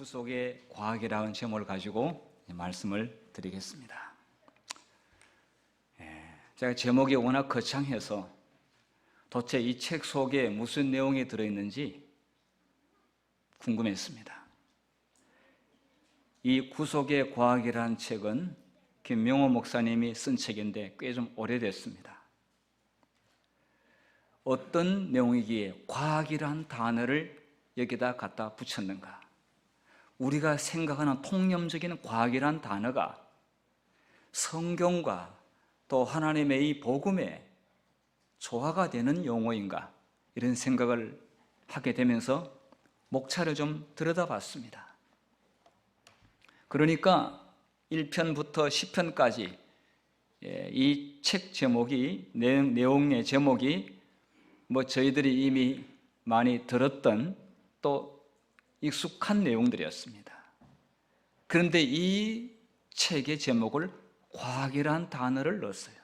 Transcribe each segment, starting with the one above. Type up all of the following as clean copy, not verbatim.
구속의 과학이라는 제목을 가지고 말씀을 드리겠습니다. 제가 제목이 워낙 거창해서 도대체 이 책 속에 무슨 내용이 들어있는지 궁금했습니다. 이 구속의 과학이라는 책은 김명호 목사님이 쓴 책인데 꽤 좀 오래됐습니다. 어떤 내용이기에 과학이란 단어를 여기다 갖다 붙였는가? 우리가 생각하는 통념적인 과학이란 단어가 성경과 또 하나님의 이 복음에 조화가 되는 용어인가? 이런 생각을 하게 되면서 목차를 좀 들여다봤습니다. 그러니까 1편부터 10편까지 이 책 제목이, 내용의 제목이 저희들이 이미 많이 들었던 또 익숙한 내용들이었습니다. 그런데 이 책의 제목을 과학이라는 단어를 넣었어요.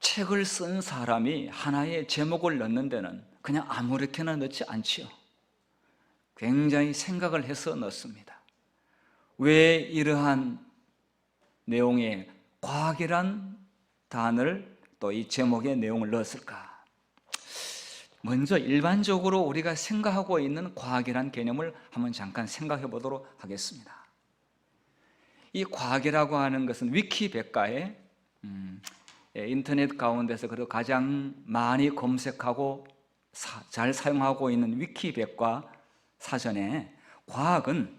책을 쓴 사람이 하나의 제목을 넣는 데는 그냥 아무렇게나 넣지 않지요. 굉장히 생각을 해서 넣습니다. 왜 이러한 내용에 과학이란 단어를 또 이 제목의 내용을 넣었을까? 먼저 일반적으로 우리가 생각하고 있는 과학이란 개념을 한번 잠깐 생각해 보도록 하겠습니다. 이 과학이라고 하는 것은 위키백과에 인터넷 가운데서 그래도 가장 많이 검색하고 잘 사용하고 있는 위키백과 사전에 과학은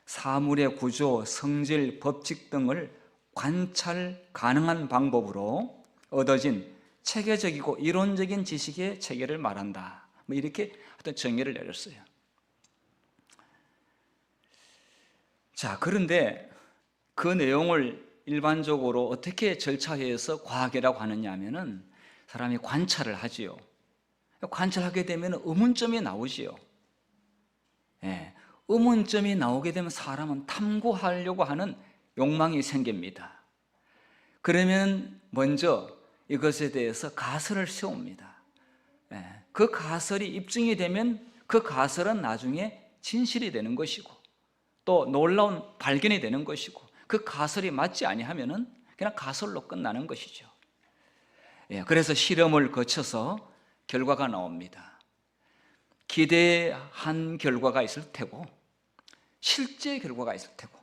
사물의 구조, 성질, 법칙 등을 관찰 가능한 방법으로 얻어진 체계적이고 이론적인 지식의 체계를 말한다. 이렇게 어떤 정의를 내렸어요. 자, 그런데 그 내용을 일반적으로 어떻게 절차해서 과학이라고 하느냐 하면은 사람이 관찰을 하지요. 관찰하게 되면 의문점이 나오지요. 의문점이 나오게 되면 사람은 탐구하려고 하는 욕망이 생깁니다. 그러면 먼저 이것에 대해서 가설을 세웁니다. 그 가설이 입증이 되면 그 가설은 나중에 진실이 되는 것이고 또 놀라운 발견이 되는 것이고 그 가설이 맞지 아니하면은 그냥 가설로 끝나는 것이죠. 그래서 실험을 거쳐서 결과가 나옵니다. 기대한 결과가 있을 테고 실제 결과가 있을 테고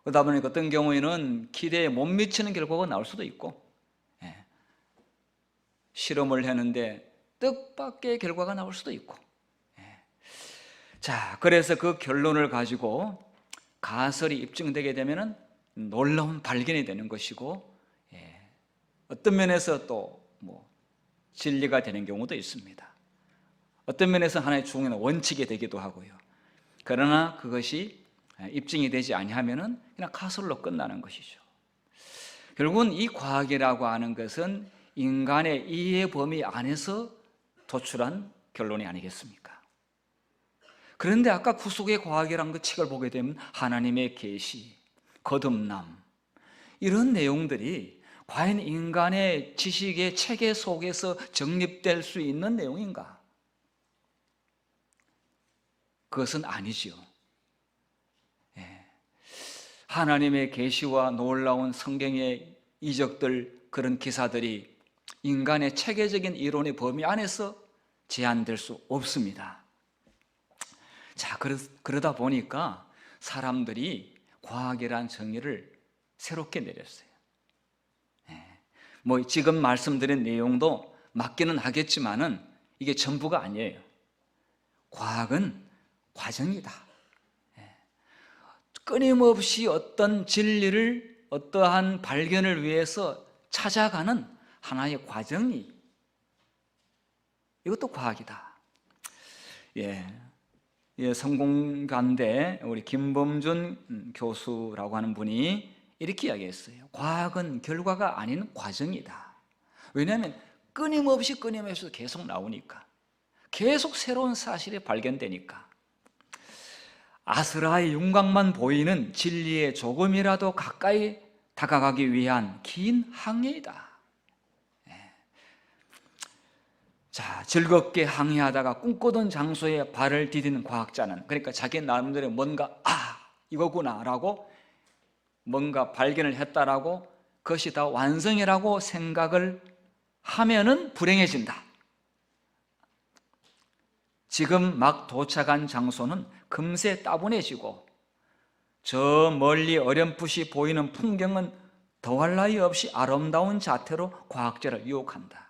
그러다 보니까 어떤 경우에는 기대에 못 미치는 결과가 나올 수도 있고 실험을 했는데 뜻밖의 결과가 나올 수도 있고 자, 그래서 그 결론을 가지고 가설이 입증되게 되면 놀라운 발견이 되는 것이고 어떤 면에서 또 진리가 되는 경우도 있습니다. 어떤 면에서 하나의 중요한 원칙이 되기도 하고요. 그러나 그것이 입증이 되지 아니하면은 그냥 가설로 끝나는 것이죠. 결국은 이 과학이라고 하는 것은 인간의 이해 범위 안에서 도출한 결론이 아니겠습니까? 그런데 아까 구속의 과학이라는 그 책을 보게 되면 하나님의 계시, 거듭남 이런 내용들이 과연 인간의 지식의 체계 속에서 정립될 수 있는 내용인가? 그것은 아니지요. 하나님의 계시와 놀라운 성경의 이적들, 그런 기사들이 인간의 체계적인 이론의 범위 안에서 제한될 수 없습니다. 자, 그러다 보니까 사람들이 과학이라는 정의를 새롭게 내렸어요. 지금 말씀드린 내용도 맞기는 하겠지만은 이게 전부가 아니에요. 과학은 과정이다. 끊임없이 어떤 진리를, 어떠한 발견을 위해서 찾아가는 하나의 과정이 이것도 과학이다. 성공관대 우리 김범준 교수라고 하는 분이 이렇게 이야기했어요. 과학은 결과가 아닌 과정이다. 왜냐하면 끊임없이 계속 나오니까, 계속 새로운 사실이 발견되니까. 아스라의 윤곽만 보이는 진리에 조금이라도 가까이 다가가기 위한 긴 항해이다. 자, 즐겁게 항해하다가 꿈꾸던 장소에 발을 디디는 과학자는, 그러니까 자기 나름대로 뭔가 이거구나 라고 뭔가 발견을 했다라고, 그것이 다 완성이라고 생각을 하면은 불행해진다. 지금 막 도착한 장소는 금세 따분해지고 저 멀리 어렴풋이 보이는 풍경은 더할 나위 없이 아름다운 자태로 과학자를 유혹한다.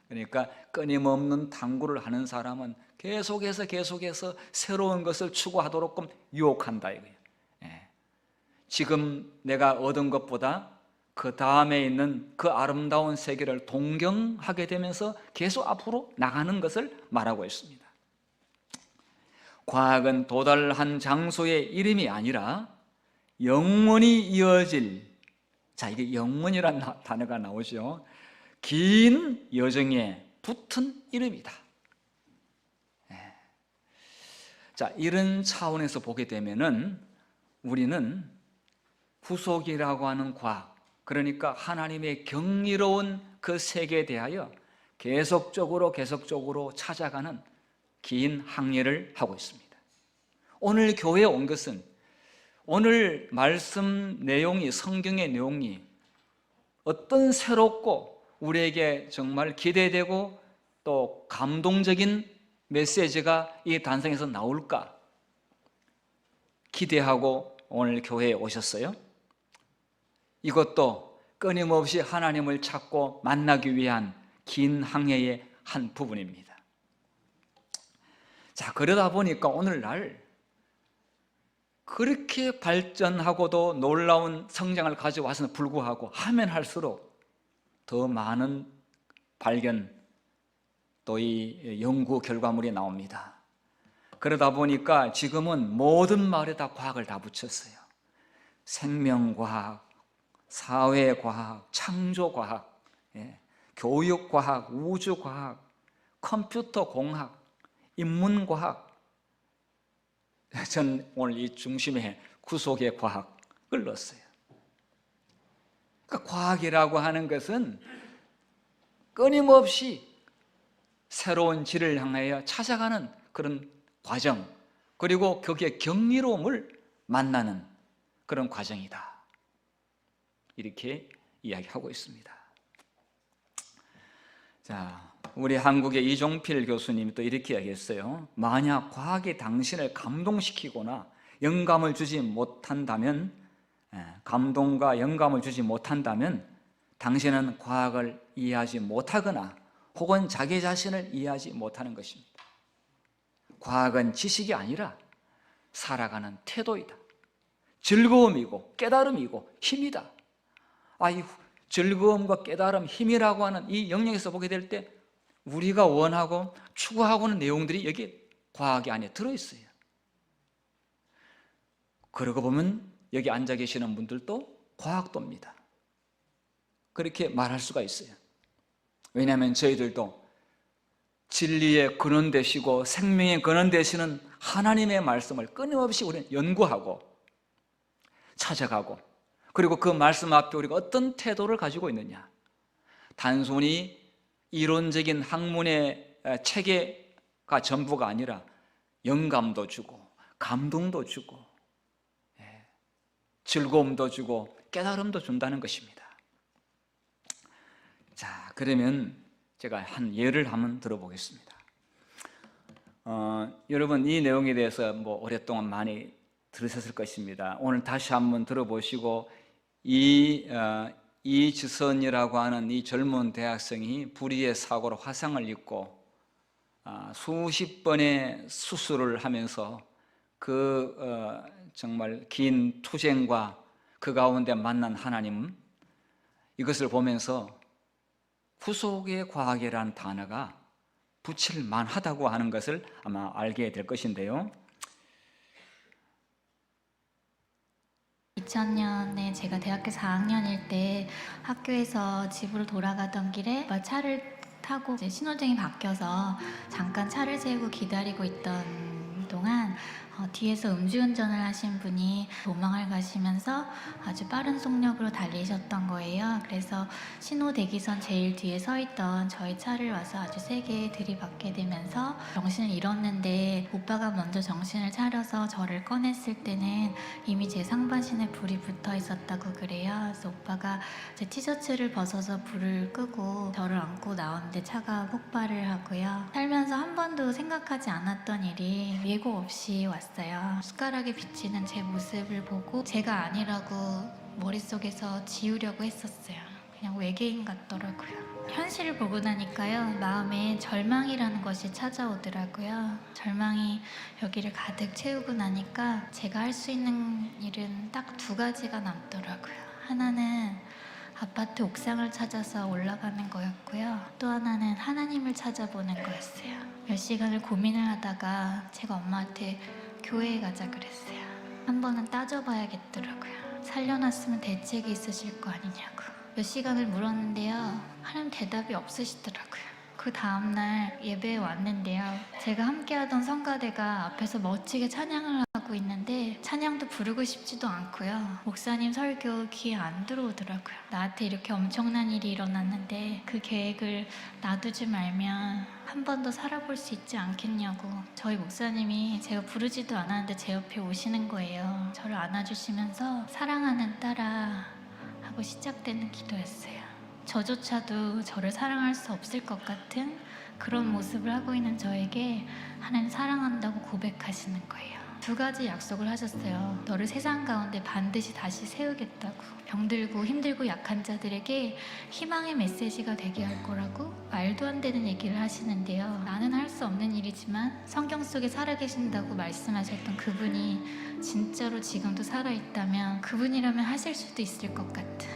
그러니까 끊임없는 탐구를 하는 사람은 계속해서 새로운 것을 추구하도록 유혹한다 이거예요. 지금 내가 얻은 것보다 그 다음에 있는 그 아름다운 세계를 동경하게 되면서 계속 앞으로 나가는 것을 말하고 있습니다. 과학은 도달한 장소의 이름이 아니라 영원히 이어질, 자, 이게 영원이라는 단어가 나오죠. 긴 여정에 붙은 이름이다. 자, 이런 차원에서 보게 되면은 우리는 후속이라고 하는 과학, 그러니까 하나님의 경이로운 그 세계에 대하여 계속적으로 찾아가는 긴 항해를 하고 있습니다. 오늘 교회에 온 것은, 오늘 말씀 내용이, 성경의 내용이 어떤 새롭고 우리에게 정말 기대되고 또 감동적인 메시지가 이 단상에서 나올까 기대하고 오늘 교회에 오셨어요. 이것도 끊임없이 하나님을 찾고 만나기 위한 긴 항해의 한 부분입니다. 자, 그러다 보니까 오늘날 그렇게 발전하고도 놀라운 성장을 가져와서는 불구하고 하면 할수록 더 많은 발견, 또 이 연구 결과물이 나옵니다. 그러다 보니까 지금은 모든 말에 다 과학을 다 붙였어요. 생명과학, 사회과학, 창조과학, 교육과학, 우주과학, 컴퓨터공학, 인문과학. 전 오늘 이 중심에 구속의 과학을 넣었어요. 그러니까 과학이라고 하는 것은 끊임없이 새로운 질을 향하여 찾아가는 그런 과정, 그리고 거기에 경이로움을 만나는 그런 과정이다, 이렇게 이야기하고 있습니다. 자, 우리 한국의 이종필 교수님이 또 이렇게 이야기했어요. 만약 과학이 당신을 감동시키거나 영감을 주지 못한다면, 감동과 영감을 주지 못한다면 당신은 과학을 이해하지 못하거나 혹은 자기 자신을 이해하지 못하는 것입니다. 과학은 지식이 아니라 살아가는 태도이다. 즐거움이고 깨달음이고 힘이다. 이 즐거움과 깨달음, 힘이라고 하는 이 영역에서 보게 될 때 우리가 원하고 추구하고 있는 내용들이 여기 과학이 안에 들어있어요. 그러고 보면 여기 앉아 계시는 분들도 과학도입니다. 그렇게 말할 수가 있어요. 왜냐하면 저희들도 진리의 근원 되시고 생명의 근원 되시는 하나님의 말씀을 끊임없이 우리는 연구하고 찾아가고, 그리고 그 말씀 앞에 우리가 어떤 태도를 가지고 있느냐, 단순히 이론적인 학문의 체계가 전부가 아니라 영감도 주고 감동도 주고 즐거움도 주고 깨달음도 준다는 것입니다. 자, 그러면 제가 한 예를 한번 들어보겠습니다. 여러분 이 내용에 대해서 오랫동안 많이 들으셨을 것입니다. 오늘 다시 한번 들어보시고 이지선이라고 하는 이 젊은 대학생이 불의의 사고로 화상을 입고 수십 번의 수술을 하면서 정말 긴 투쟁과 그 가운데 만난 하나님, 이것을 보면서 후속의 과학이라는 단어가 붙일 만하다고 하는 것을 아마 알게 될 것인데요. 2000년에 제가 대학교 4학년일 때 학교에서 집으로 돌아가던 길에 차를 타고 이제 신호등이 바뀌어서 잠깐 차를 세우고 기다리고 있던 동안 뒤에서 음주운전을 하신 분이 도망을 가시면서 아주 빠른 속력으로 달리셨던 거예요. 그래서 신호 대기선 제일 뒤에 서 있던 저희 차를 와서 아주 세게 들이받게 되면서 정신을 잃었는데, 오빠가 먼저 정신을 차려서 저를 꺼냈을 때는 이미 제 상반신에 불이 붙어 있었다고 그래요. 그래서 오빠가 제 티셔츠를 벗어서 불을 끄고 저를 안고 나오는데 차가 폭발을 하고요. 살면서 한 번도 생각하지 않았던 일이 예고 없이 왔어요. 숟가락에 비치는 제 모습을 보고 제가 아니라고 머릿속에서 지우려고 했었어요. 그냥 외계인 같더라고요. 현실을 보고 나니까요, 마음에 절망이라는 것이 찾아오더라고요. 절망이 여기를 가득 채우고 나니까 제가 할 수 있는 일은 딱 두 가지가 남더라고요. 하나는 아파트 옥상을 찾아서 올라가는 거였고요. 또 하나는 하나님을 찾아보는 거였어요. 몇 시간을 고민을 하다가 제가 엄마한테 교회에 가자 그랬어요. 한 번은 따져봐야겠더라고요. 살려놨으면 대책이 있으실 거 아니냐고. 몇 시간을 물었는데요, 하나님 대답이 없으시더라고요. 그 다음날 예배에 왔는데요, 제가 함께하던 성가대가 앞에서 멋지게 찬양을 하고 있는데 찬양도 부르고 싶지도 않고요. 목사님 설교 귀에 안 들어오더라고요. 나한테 이렇게 엄청난 일이 일어났는데 그 계획을 놔두지 말면 한 번 더 살아볼 수 있지 않겠냐고. 저희 목사님이 제가 부르지도 않았는데 제 옆에 오시는 거예요. 저를 안아주시면서 사랑하는 딸아 하고 시작되는 기도였어요. 저조차도 저를 사랑할 수 없을 것 같은 그런 모습을 하고 있는 저에게 하나님 사랑한다고 고백하시는 거예요. 두 가지 약속을 하셨어요. 너를 세상 가운데 반드시 다시 세우겠다고. 병들고 힘들고 약한 자들에게 희망의 메시지가 되게 할 거라고. 말도 안 되는 얘기를 하시는데요, 나는 할 수 없는 일이지만 성경 속에 살아계신다고 말씀하셨던 그분이 진짜로 지금도 살아있다면 그분이라면 하실 수도 있을 것 같은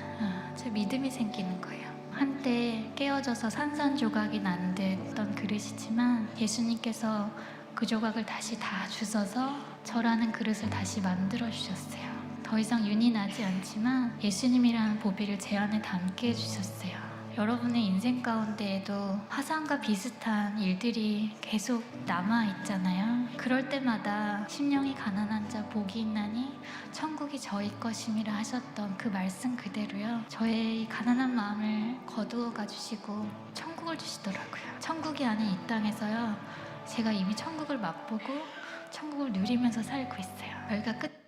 제 믿음이 생기는 거예요. 한때 깨어져서 산산조각이 난 듯던 그릇이지만 예수님께서 그 조각을 다시 다 주셔서 저라는 그릇을 다시 만들어 주셨어요. 더 이상 윤이 나지 않지만 예수님이라는 보배를 제 안에 담게 해주셨어요. 여러분의 인생 가운데에도 화상과 비슷한 일들이 계속 남아있잖아요. 그럴 때마다 심령이 가난한 자 복이 있나니 천국이 저희 것임이라 하셨던 그 말씀 그대로요, 저의 가난한 마음을 거두어 가주시고 천국을 주시더라고요. 천국이 아닌 이 땅에서요, 제가 이미 천국을 맛보고 천국을 누리면서 살고 있어요. 별과 끝.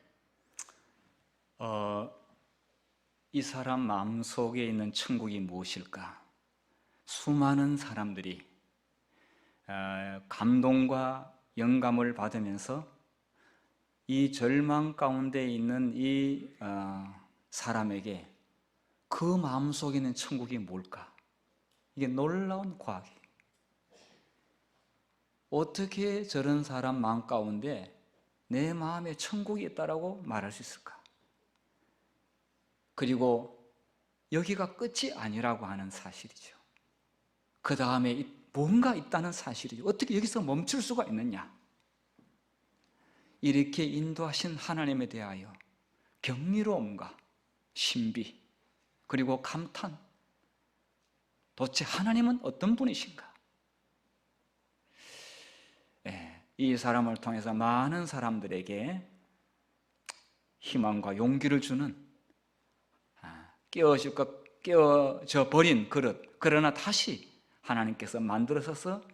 이 사람 마음속에 있는 천국이 무엇일까? 수많은 사람들이 감동과 영감을 받으면서 이 절망 가운데 있는 이 사람에게 그 마음속에 있는 천국이 뭘까? 이게 놀라운 과학이에요. 어떻게 저런 사람 마음 가운데 내 마음에 천국이 있다라고 말할 수 있을까? 그리고 여기가 끝이 아니라고 하는 사실이죠. 그 다음에 뭔가 있다는 사실이죠. 어떻게 여기서 멈출 수가 있느냐? 이렇게 인도하신 하나님에 대하여 경이로움과 신비 그리고 감탄, 도대체 하나님은 어떤 분이신가? 이 사람을 통해서 많은 사람들에게 희망과 용기를 주는, 깨어져 버린 그릇, 그러나 다시 하나님께서 만들어서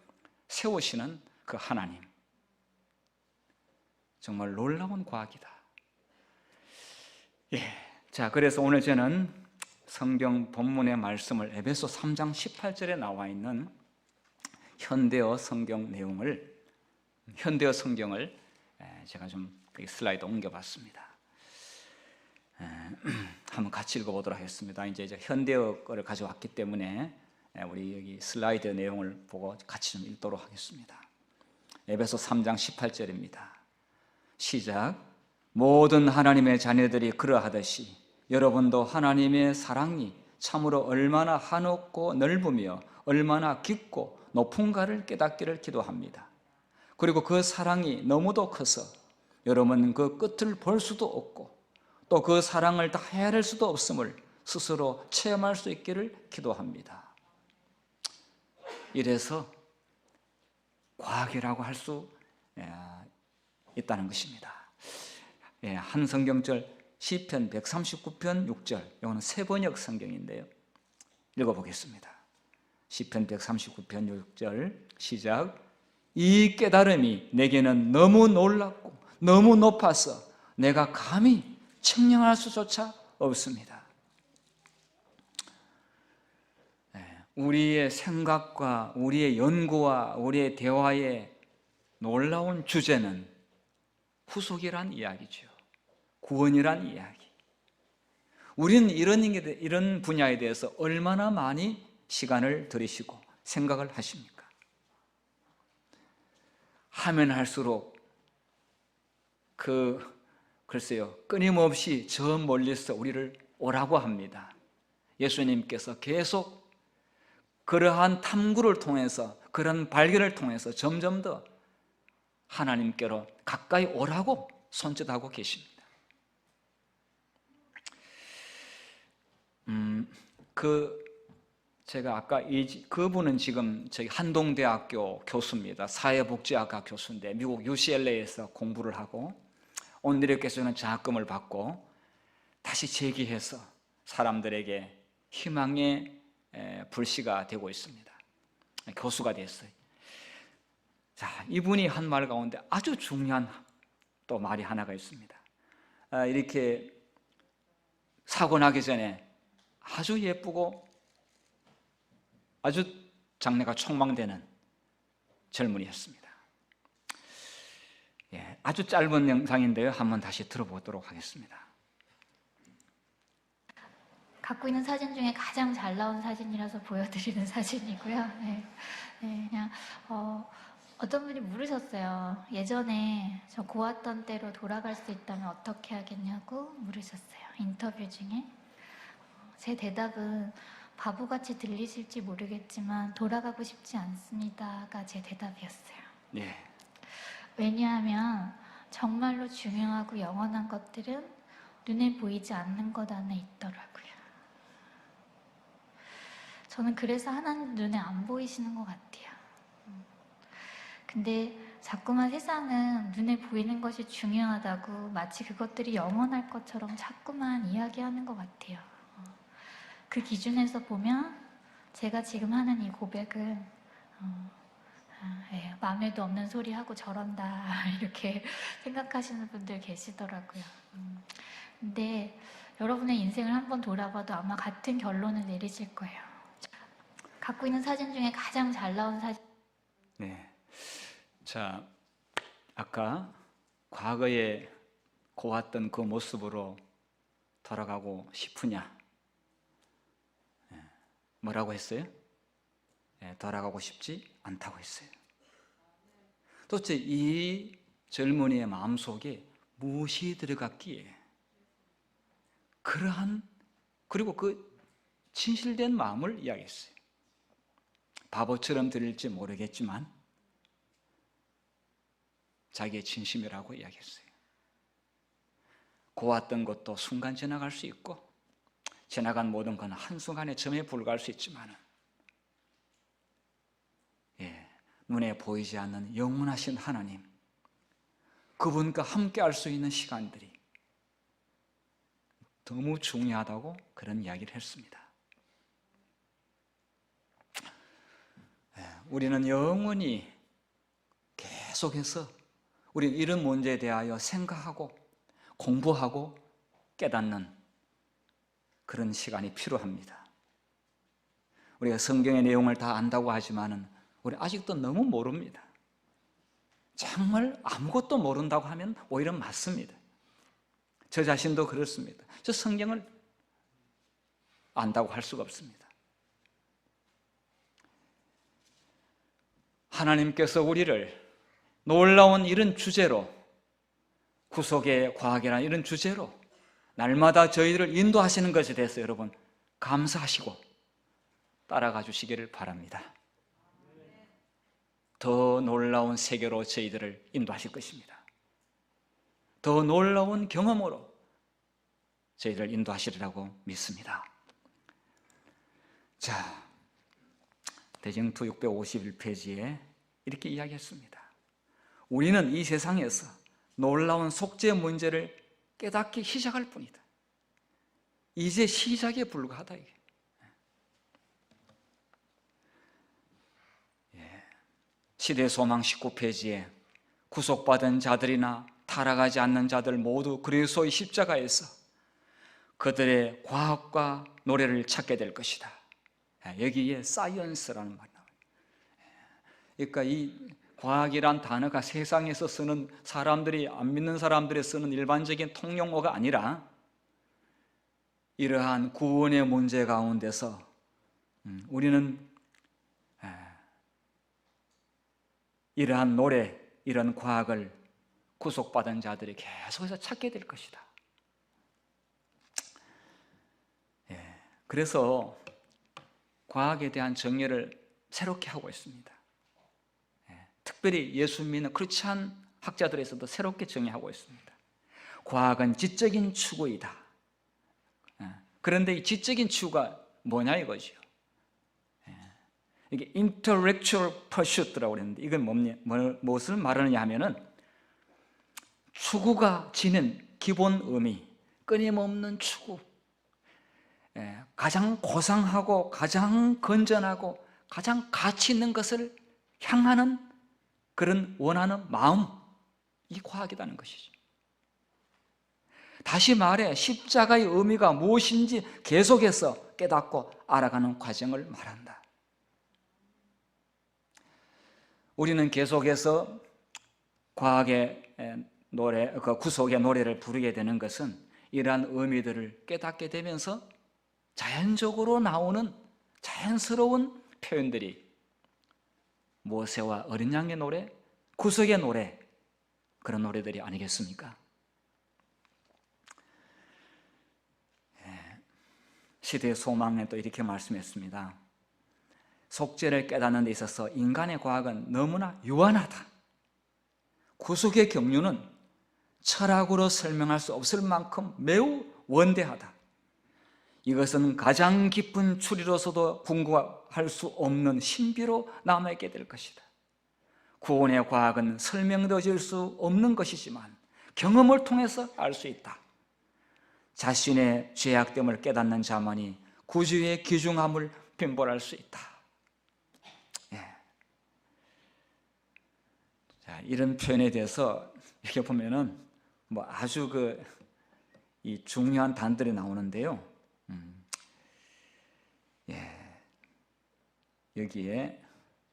세우시는 그 하나님, 정말 놀라운 과학이다. 자, 그래서 오늘 저는 성경 본문의 말씀을 에베소 3장 18절에 나와 있는 현대어 성경을 제가 좀 슬라이드 옮겨봤습니다. 한번 같이 읽어보도록 하겠습니다. 이제 현대어 거를 가져왔기 때문에 우리 여기 슬라이드 내용을 보고 같이 좀 읽도록 하겠습니다. 에베소 3장 18절입니다. 시작. 모든 하나님의 자녀들이 그러하듯이 여러분도 하나님의 사랑이 참으로 얼마나 한없고 넓으며 얼마나 깊고 높은가를 깨닫기를 기도합니다. 그리고 그 사랑이 너무도 커서 여러분은 그 끝을 볼 수도 없고 또 그 사랑을 다 헤아릴 수도 없음을 스스로 체험할 수 있기를 기도합니다. 이래서 과학이라고 할 수 있다는 것입니다. 예, 한 성경절 시편 139편 6절, 이거는 새번역 성경인데요. 읽어보겠습니다. 시편 139편 6절 시작. 이 깨달음이 내게는 너무 놀랍고 너무 높아서 내가 감히 측량할 수조차 없습니다. 우리의 생각과 우리의 연구와 우리의 대화의 놀라운 주제는 후속이란 이야기죠. 구원이란 이야기. 우리는 이런 분야에 대해서 얼마나 많이 시간을 들이시고 생각을 하십니까? 하면 할수록 글쎄요, 끊임없이 저 멀리서 우리를 오라고 합니다. 예수님께서 계속 그러한 탐구를 통해서, 그런 발견을 통해서 점점 더 하나님께로 가까이 오라고 손짓하고 계십니다. 제가 아까 그분은 지금 저희 한동대학교 교수입니다. 사회복지학과 교수인데 미국 UCLA에서 공부를 하고 온누리교회에서는 장학금을 받고 다시 재기해서 사람들에게 희망의 불씨가 되고 있습니다. 교수가 됐어요. 자, 이분이 한 말 가운데 아주 중요한 또 말이 하나가 있습니다. 이렇게 사고 나기 전에 아주 예쁘고 아주 장래가 촉망되는 젊은이였습니다. 예, 아주 짧은 영상인데요. 한번 다시 들어보도록 하겠습니다. 갖고 있는 사진 중에 가장 잘 나온 사진이라서 보여드리는 사진이고요. 네, 그냥 어떤 분이 물으셨어요. 예전에 저 고았던 때로 돌아갈 수 있다면 어떻게 하겠냐고 물으셨어요. 인터뷰 중에. 제 대답은 바보같이 들리실지 모르겠지만 돌아가고 싶지 않습니다가 제 대답이었어요. 네. 왜냐하면 정말로 중요하고 영원한 것들은 눈에 보이지 않는 것 안에 있더라고요. 저는 그래서 하나님 눈에 안 보이시는 것 같아요. 근데 자꾸만 세상은 눈에 보이는 것이 중요하다고 마치 그것들이 영원할 것처럼 자꾸만 이야기하는 것 같아요. 그 기준에서 보면 제가 지금 하는 이 고백은 마음에도 없는 소리 하고 저런다 이렇게 생각하시는 분들 계시더라고요. 근데 여러분의 인생을 한번 돌아봐도 아마 같은 결론을 내리실 거예요. 갖고 있는 사진 중에 가장 잘 나온 사진. 네. 자, 아까 과거에 고왔던 그 모습으로 돌아가고 싶으냐? 뭐라고 했어요? 돌아가고 싶지 않다고 했어요. 도대체 이 젊은이의 마음속에 무엇이 들어갔기에 그리고 그 진실된 마음을 이야기했어요. 바보처럼 들릴지 모르겠지만 자기의 진심이라고 이야기했어요. 고왔던 것도 순간 지나갈 수 있고 지나간 모든 건 한순간에 점에 불과할 수 있지만 눈에 보이지 않는 영원하신 하나님, 그분과 함께 할 수 있는 시간들이 너무 중요하다고 그런 이야기를 했습니다. 우리는 영원히 계속해서 우리는 이런 문제에 대하여 생각하고 공부하고 깨닫는 그런 시간이 필요합니다. 우리가 성경의 내용을 다 안다고 하지만은 우리 아직도 너무 모릅니다. 정말 아무것도 모른다고 하면 오히려 맞습니다. 저 자신도 그렇습니다. 저 성경을 안다고 할 수가 없습니다. 하나님께서 우리를 놀라운 이런 주제로, 구속의 과학이라는 이런 주제로 날마다 저희들을 인도하시는 것에 대해서 여러분 감사하시고 따라가 주시기를 바랍니다. 더 놀라운 세계로 저희들을 인도하실 것입니다. 더 놀라운 경험으로 저희들을 인도하시리라고 믿습니다. 자, 대정투 651페이지에 이렇게 이야기했습니다. 우리는 이 세상에서 놀라운 속죄 문제를 깨닫기 시작할 뿐이다. 이제 시작에 불과하다 이게. 시대 소망 19페이지에 구속받은 자들이나 타락하지 않는 자들 모두 그리스도의 십자가에서 그들의 과학과 노래를 찾게 될 것이다. 여기에 사이언스라는 말이 나와요. 그러니까 이 과학이란 단어가 세상에서 쓰는 사람들이, 안 믿는 사람들이 쓰는 일반적인 통용어가 아니라 이러한 구원의 문제 가운데서 우리는 이러한 노래, 이런 과학을 구속받은 자들이 계속해서 찾게 될 것이다. 그래서 과학에 대한 정의를 새롭게 하고 있습니다. 특별히 예수 믿는 크리스찬 학자들에서도 새롭게 정의하고 있습니다. 과학은 지적인 추구이다. 그런데 이 지적인 추구가 뭐냐 이거죠. 이게 intellectual pursuit라고 그랬는데 이건 무엇을 말하느냐 하면은 추구가 지닌 기본 의미, 끊임없는 추구, 가장 고상하고 가장 건전하고 가장 가치 있는 것을 향하는 그런 원하는 마음, 이 과학이라는 것이죠. 다시 말해 십자가의 의미가 무엇인지 계속해서 깨닫고 알아가는 과정을 말한다. 우리는 계속해서 과학의 노래, 그 구속의 노래를 부르게 되는 것은 이러한 의미들을 깨닫게 되면서 자연적으로 나오는 자연스러운 표현들이 모세와 어린 양의 노래, 구속의 노래, 그런 노래들이 아니겠습니까? 시대의 소망에 또 이렇게 말씀했습니다. 속죄를 깨닫는 데 있어서 인간의 과학은 너무나 유한하다. 구속의 경륜은 철학으로 설명할 수 없을 만큼 매우 원대하다. 이것은 가장 깊은 추리로서도 궁금할 수 없는 신비로 남아있게 될 것이다. 구원의 과학은 설명되어질 수 없는 것이지만 경험을 통해서 알 수 있다. 자신의 죄악됨을 깨닫는 자만이 구주의 귀중함을 빈볼할 수 있다. 자, 이런 표현에 대해서 이렇게 보면은 아주 이 중요한 단들이 나오는데요. 여기에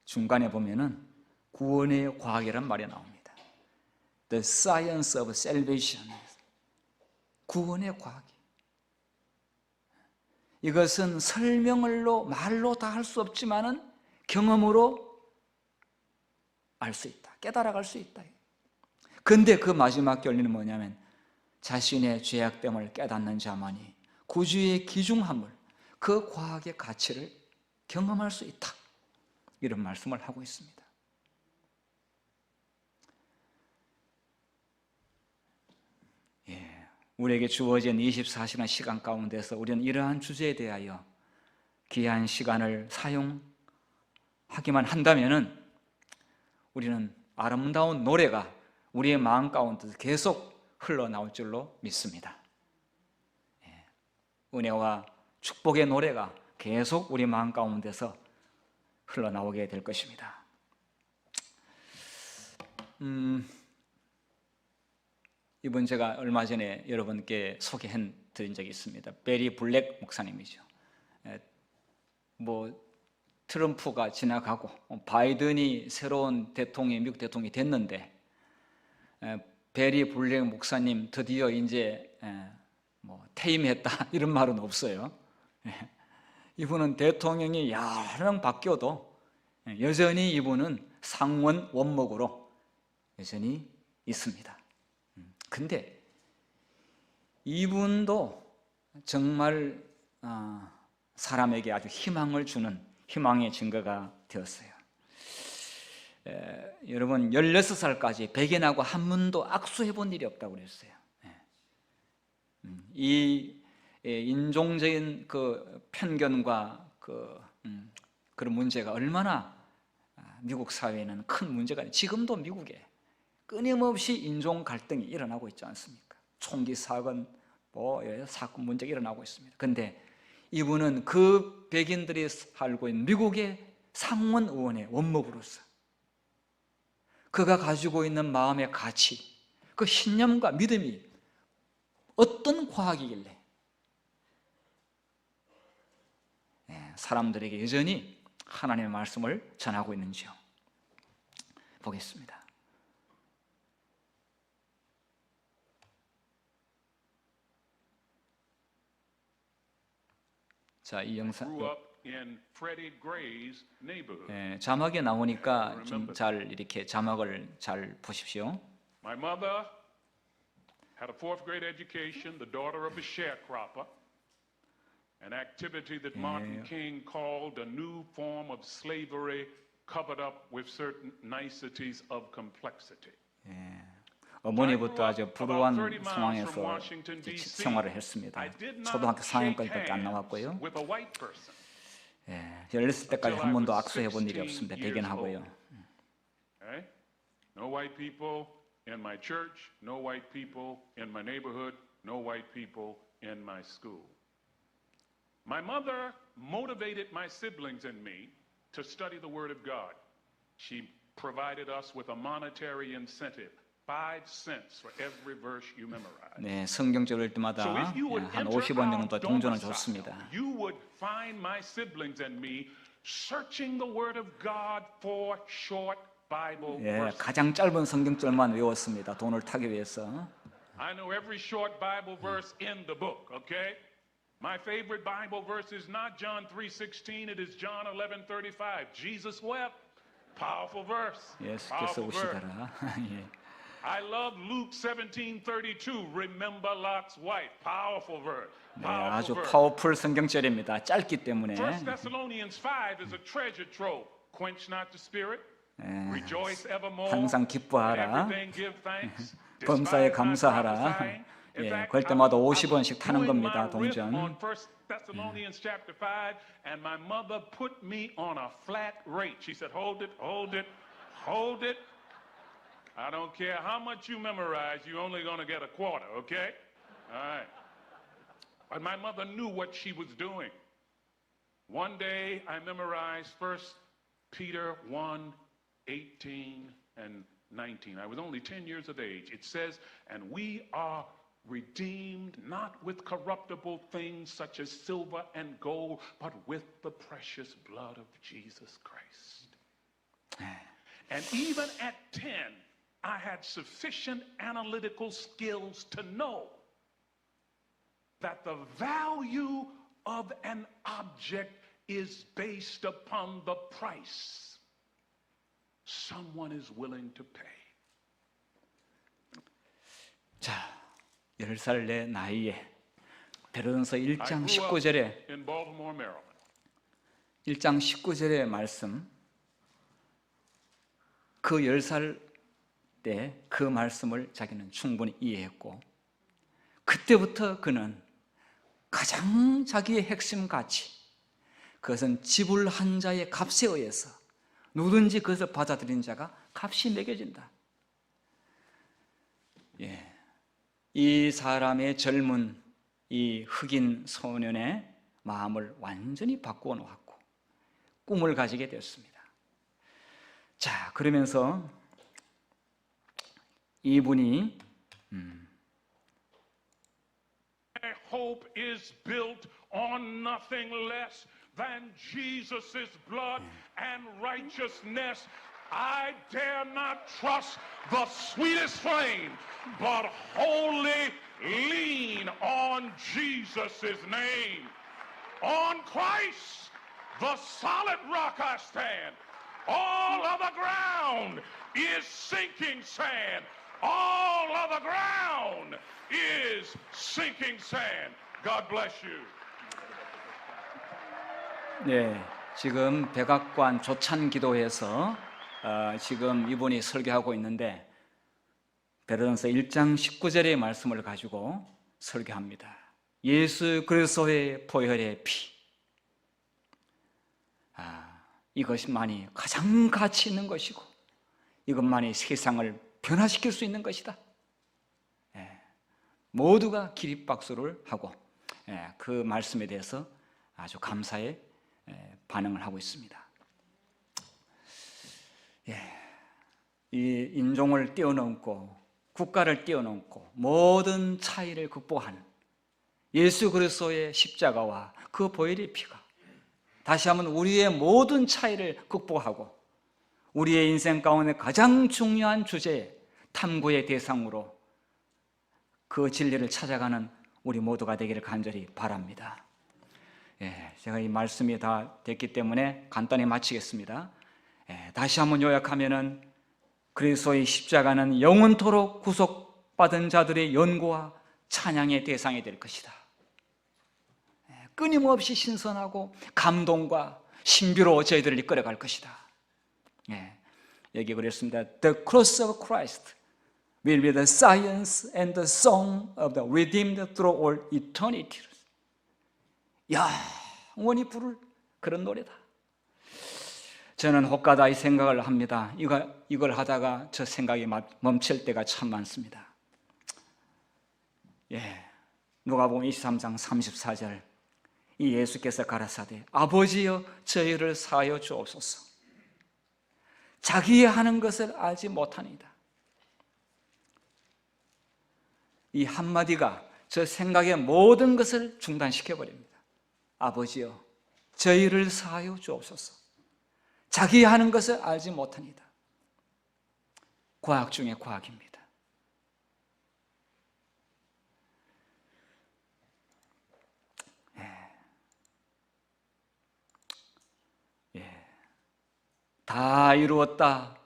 중간에 보면은 구원의 과학이란 말이 나옵니다. The science of salvation. 구원의 과학이. 이것은 설명으로 말로 다 할 수 없지만은 경험으로 알 수 있다. 깨달아갈 수 있다. 근데 그 마지막 결론은 뭐냐면 자신의 죄악됨을 깨닫는 자만이 구주의 귀중함을, 그 과학의 가치를 경험할 수 있다. 이런 말씀을 하고 있습니다. 우리에게 주어진 24시간 시간 가운데서 우리는 이러한 주제에 대하여 귀한 시간을 사용하기만 한다면은 우리는 아름다운 노래가 우리의 마음 가운데서 계속 흘러나올 줄로 믿습니다. 은혜와 축복의 노래가 계속 우리 마음 가운데서 흘러나오게 될 것입니다. 이분 제가 얼마 전에 여러분께 소개해 드린 적이 있습니다. 베리 블랙 목사님이죠. 트럼프가 지나가고 바이든이 새로운 대통령이, 미국 대통령이 됐는데 베리 블랙 목사님 드디어 이제 퇴임했다 이런 말은 없어요. 이분은 대통령이 여러 명 바뀌어도 여전히 이분은 상원 원목으로 여전히 있습니다. 근데 이분도 정말 사람에게 아주 희망을 주는 희망의 증거가 되었어요. 여러분 16살까지 백인하고 한 번도 악수해 본 일이 없다고 그랬어요. 이 인종적인 그 편견과 그런 문제가 얼마나 미국 사회에는 큰 문제가 지금도 미국에 끊임없이 인종 갈등이 일어나고 있지 않습니까? 총기 사건, 사건 문제가 일어나고 있습니다. 그런데 이분은 그 백인들이 살고 있는 미국의 상원 의원의 원목으로서 그가 가지고 있는 마음의 가치, 그 신념과 믿음이 어떤 과학이길래 사람들에게 여전히 하나님의 말씀을 전하고 있는지요. 보겠습니다. 자, 이 영상 자막이 나오니까 좀 잘 이렇게 자막을 잘 보십시오. My mother had a fourth grade education, the daughter of a sharecropper, an activity that Martin King called a new form of slavery covered up with certain niceties of complexity. 어머니부터 아주 불우한 상황에서 생활을 했습니다. 초등학교 4학년까지밖에 안 나왔고요. 16살 때까지 한 번도 악수해 본 일이 없습니다. 백인하고요. No white people in my church, no white people in my neighborhood, no white people in my school. My mother motivated my siblings and me to study the Word of God. She provided us with a monetary incentive. 5 cents for every verse you memorize. 네, 성경적으로 읽을 때마다 한 50원 정도 동전을 줬습니다. You would find my siblings and me searching the word of God for short Bible verses. 가장 짧은 성경절만 외웠습니다. 돈을 타기 위해서. I know every short Bible verse in the book, okay? My favorite Bible verse is not John 3:16, it is John 11:35. Jesus wept. Powerful verse. 예수께서 우시더라. I love Luke 17:32. Remember Lot's wife. Powerful verse. 네, 아주 파워풀 성경절입니다. 짧기 때문에. 1 Thessalonians 5 is a treasure trove. Quench not the spirit. Rejoice evermore. 항상 기뻐하라. Everything give thanks. 범사에 감사하라. 그럴 때마다 50원씩 타는 겁니다. 동전. 1 Thessalonians chapter 5, and my mother put me on a flat rate. She said, hold it, hold it, hold it. I don't care how much you memorize, you're only going to get a quarter, okay? All right. But my mother knew what she was doing. One day I memorized 1 Peter 1:18 and 19. I was only 10 years of age. It says, and we are redeemed not with corruptible things such as silver and gold, but with the precious blood of Jesus Christ. And even at 10, I had sufficient analytical skills to know that the value of an object is based upon the price someone is willing to pay. 자, 10살 내 나이에 베드로전서 1장 19절에 in Baltimore, Maryland. 1장 19절의 말씀, 그 10살 때 그 말씀을 자기는 충분히 이해했고, 그때부터 그는 가장 자기의 핵심 가치, 그것은 지불한 자의 값에 의해서 누구든지 그것을 받아들인 자가 값이 매겨진다. 이 사람의 젊은 이 흑인 소년의 마음을 완전히 바꾸어 놓았고 꿈을 가지게 되었습니다. 자, 그러면서 이분이 My hope is built on nothing less than Jesus' blood and righteousness. I dare not trust the sweetest flame, but wholly lean on Jesus' name. On Christ, the solid rock I stand. All other ground is sinking sand. All other ground is sinking sand. God bless you. 네, 지금 백악관 조찬 기도회에서 지금 이분이 설교하고 있는데 베드로전서 1장 19절의 말씀을 가지고 설교합니다. 예수 그리스도의 보혈의 피, 이것만이 가장 가치 있는 것이고 이것만이 세상을 변화시킬 수 있는 것이다. 모두가 기립박수를 하고 그 말씀에 대해서 아주 감사의 반응을 하고 있습니다. 이 인종을 뛰어넘고 국가를 뛰어넘고 모든 차이를 극복하는 예수 그리스도의 십자가와 그 보혈의 피가 다시 한번 우리의 모든 차이를 극복하고 우리의 인생 가운데 가장 중요한 주제, 탐구의 대상으로 그 진리를 찾아가는 우리 모두가 되기를 간절히 바랍니다. 제가 이 말씀이 다 됐기 때문에 간단히 마치겠습니다. 다시 한번 요약하면은 그리스도의 십자가는 영원토록 구속받은 자들의 연구와 찬양의 대상이 될 것이다. 끊임없이 신선하고 감동과 신비로 저희들을 이끌어갈 것이다. 여기 그랬습니다. The cross of Christ will be the science and the song of the redeemed through all eternity. 영원히 부를 그런 노래다. 저는 혹가다 이 생각을 합니다. 이걸 하다가 저 생각이 멈출 때가 참 많습니다. 누가복음 23장 34절 이 예수께서 가라사대 아버지여 저희를 사하여 주옵소서. 자기의 하는 것을 알지 못하니이다. 이 한마디가 저 생각의 모든 것을 중단시켜버립니다. 아버지여 저희를 사하여 주옵소서. 자기 하는 것을 알지 못하니이다. 과학 중에 과학입니다. 다 이루었다.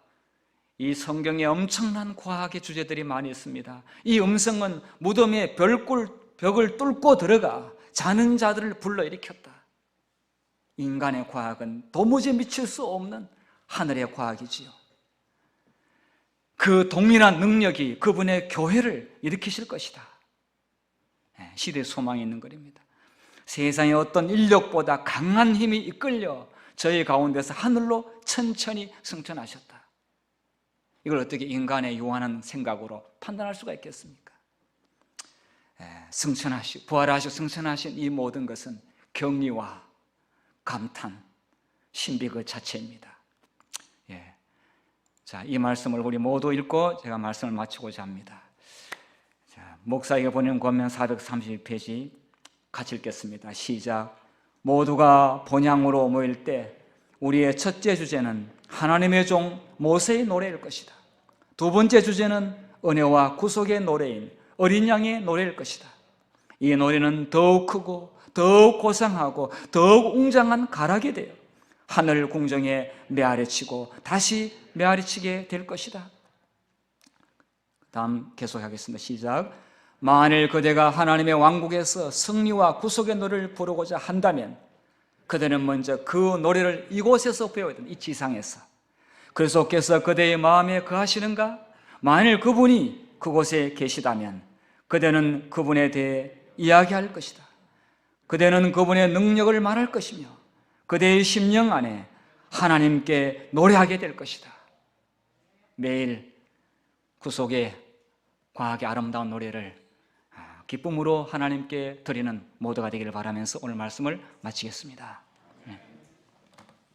이 성경에 엄청난 과학의 주제들이 많이 있습니다. 이 음성은 무덤의 벽을 뚫고 들어가 자는 자들을 불러일으켰다. 인간의 과학은 도무지 미칠 수 없는 하늘의 과학이지요. 그 동일한 능력이 그분의 교회를 일으키실 것이다. 시대의 소망이 있는 것입니다. 세상의 어떤 인력보다 강한 힘이 이끌려 저희 가운데서 하늘로 천천히 승천하셨다. 이걸 어떻게 인간의 요한한 생각으로 판단할 수가 있겠습니까? 부활하시고 승천하신 이 모든 것은 경리와 감탄, 신비 그 자체입니다. 자, 이 말씀을 우리 모두 읽고 제가 말씀을 마치고자 합니다. 자, 목사에게 보낸 권면 432페이지 같이 읽겠습니다. 시작. 모두가 본향으로 모일 때 우리의 첫째 주제는 하나님의 종 모세의 노래일 것이다. 두 번째 주제는 은혜와 구속의 노래인 어린 양의 노래일 것이다. 이 노래는 더욱 크고 더욱 고상하고 더욱 웅장한 가락이 되어 하늘 궁정에 메아리치고 다시 메아리치게 될 것이다. 다음 계속하겠습니다. 시작. 만일 그대가 하나님의 왕국에서 승리와 구속의 노래를 부르고자 한다면 그대는 먼저 그 노래를 이곳에서 배워야 된다. 이 지상에서. 그리스도께서 그대의 마음에 거하시는가? 만일 그분이 그곳에 계시다면 그대는 그분에 대해 이야기할 것이다. 그대는 그분의 능력을 말할 것이며 그대의 심령 안에 하나님께 노래하게 될 것이다. 매일 구속의 과학의 아름다운 노래를 기쁨으로 하나님께 드리는 모두가 되기를 바라면서 오늘 말씀을 마치겠습니다.